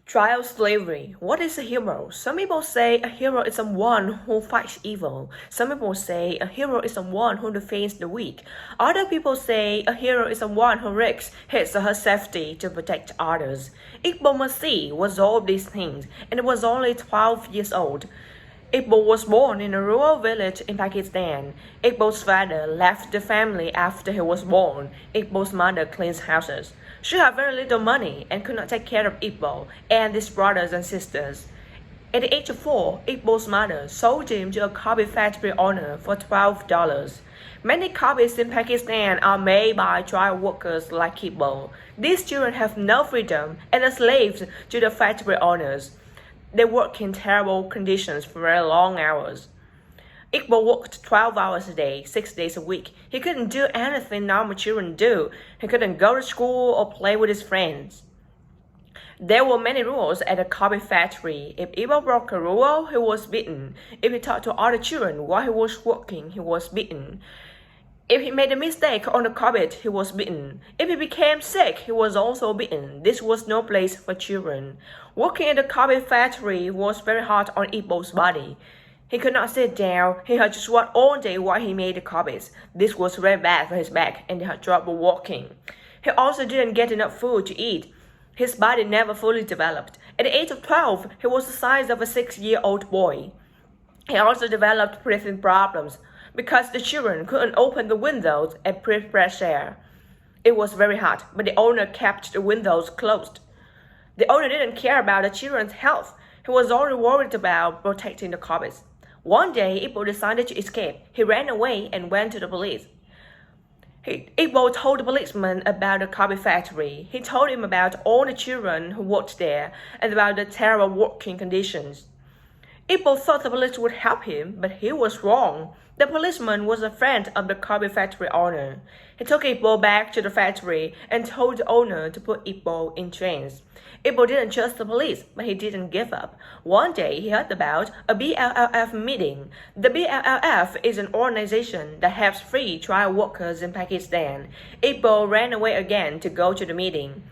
Trial slavery. What is a hero? Some people say a hero is someone who fights evil. Some people say a hero is someone who defends the weak. Other people say a hero is someone who risks his or her safety to protect others. Iqbal Masih was all these things and was only 12 years old. Iqbal was born in a rural village in Pakistan. Iqbal's father left the family after he was born. Iqbal's mother cleans houses. She had very little money and could not take care of Iqbal and his brothers and sisters. At the age of 4, Iqbal's mother sold him to a copy factory owner for $12. Many copies in Pakistan are made by child workers like Iqbal. These children have no freedom and are slaves to the factory owners. They work in terrible conditions for very long hours. Iqbal worked 12 hours a day, 6 days a week. He couldn't do anything normal children do. He couldn't go to school or play with his friends. There were many rules at the copy factory. If Iqbal broke a rule, he was beaten. If he talked to other children while he was working, he was beaten. If he made a mistake on the carpet, he was beaten. If he became sick, he was also beaten. This was no place for children. Working at the carpet factory was very hard on Iqbal's body. He could not sit down. He had to sweat all day while he made the carpets. This was very bad for his back, and he had trouble walking. He also didn't get enough food to eat. His body never fully developed. At the age of 12, he was the size of a 6-year-old boy. He also developed breathing problems because the children couldn't open the windows and breathe fresh air. It was very hot, but the owner kept the windows closed. The owner didn't care about the children's health. He was only worried about protecting the carpets. One day, Iqbal decided to escape. He ran away and went to the police. Iqbal told the policeman about the carpet factory. He told him about all the children who worked there and about the terrible working conditions. Iqbal thought the police would help him, but he was wrong. The policeman was a friend of the carpet factory owner. He took Iqbal back to the factory and told the owner to put Iqbal in chains. Iqbal didn't trust the police, but he didn't give up. One day, he heard about a BLLF meeting. The BLLF is an organization that helps free trial workers in Pakistan. Iqbal ran away again to go to the meeting.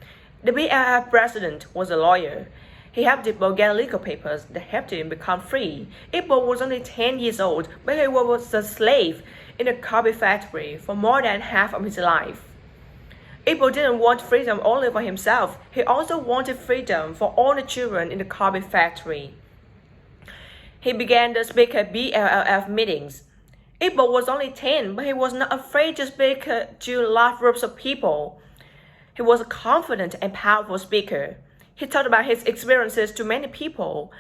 The BLLF president was a lawyer. He helped Iqbal get legal papers that helped him become free. Iqbal was only 10 years old, but he was a slave in a carpet factory for more than half of his life. Iqbal didn't want freedom only for himself. He also wanted freedom for all the children in the carpet factory. He began to speak at BLLF meetings. Iqbal was only 10, but he was not afraid to speak to large groups of people. He was a confident and powerful speaker. He talked about his experiences to many people,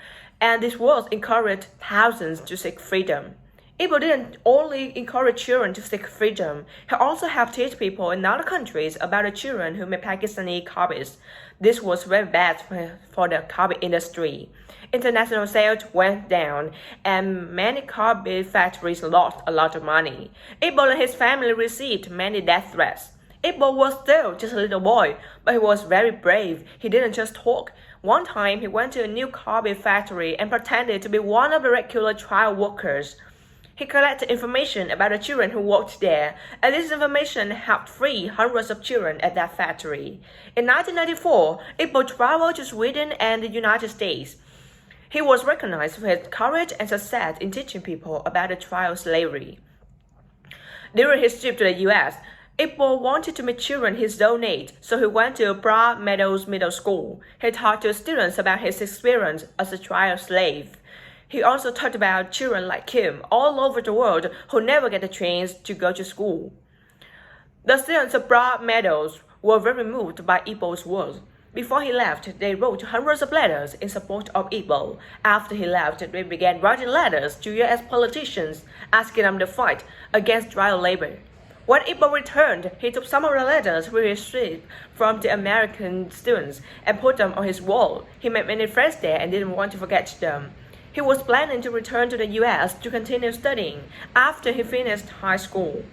and these words encouraged thousands to seek freedom. Iqbal didn't only encourage children to seek freedom, he also helped teach people in other countries about the children who made Pakistani carpets. This was very bad for the carpet industry. International sales went down, and many carpet factories lost a lot of money. Iqbal and his family received many death threats. Iqbal was still just a little boy, but he was very brave. He didn't just talk. One time, he went to a new carpet factory and pretended to be one of the regular trial workers. He collected information about the children who worked there, and this information helped free hundreds of children at that factory. In 1994, Iqbal traveled to Sweden and the United States. He was recognized for his courage and success in teaching people about the trial slavery. During his trip to the U.S., Iqbal wanted to meet children his own age, so he went to Broad Meadows Middle School. He talked to students about his experience as a trial slave. He also talked about children like him all over the world who never get a chance to go to school. The students of Broad Meadows were very moved by Iqbal's words. Before he left, they wrote hundreds of letters in support of Iqbal. After he left, they began writing letters to U.S. politicians asking them to fight against trial labor. When Iqbal returned, he took some of the letters he received from the American students and put them on his wall. He made many friends there and didn't want to forget them. He was planning to return to the U.S. to continue studying after he finished high school.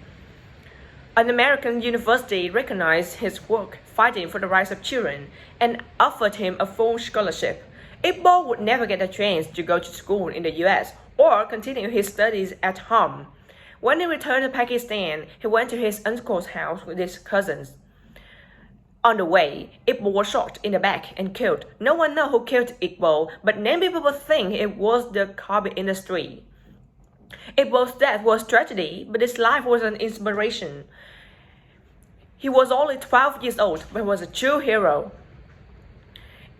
An American university recognized his work fighting for the rights of children and offered him a full scholarship. Iqbal would never get a chance to go to school in the U.S. or continue his studies at home. When he returned to Pakistan, he went to his uncle's house with his cousins. On the way, Iqbal was shot in the back and killed. No one knows who killed Iqbal, but many people think it was the carpet industry. Iqbal's death was tragedy, but his life was an inspiration. He was only 12 years old, but was a true hero.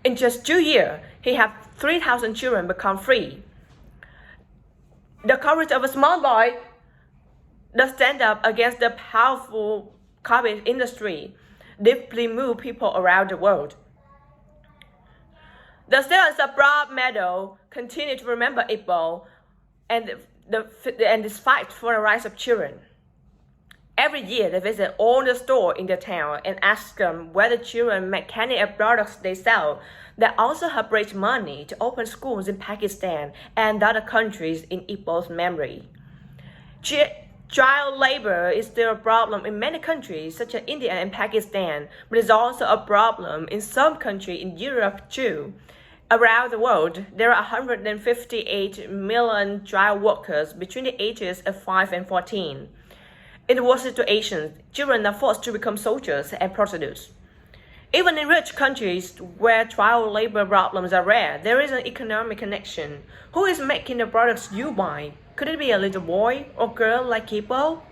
In just 2 years, he had 3,000 children become free. The courage of a small boy that stand up against the powerful carpet industry deeply moved people around the world. The students of Broad Meadow continue to remember Iqbal and this fight for the rights of children. Every year, they visit all the stores in the town and ask them whether children make any of products they sell. They also have raised money to open schools in Pakistan and other countries in Iqbal's memory. Child labor is still a problem in many countries, such as India and Pakistan, but it's also a problem in some countries in Europe too. Around the world, there are 158 million child workers between the ages of 5 and 14. In the war situations, children are forced to become soldiers and prostitutes. Even in rich countries where child labor problems are rare, there is an economic connection. Who is making the products you buy? Could it be a little boy or girl like Iqbal?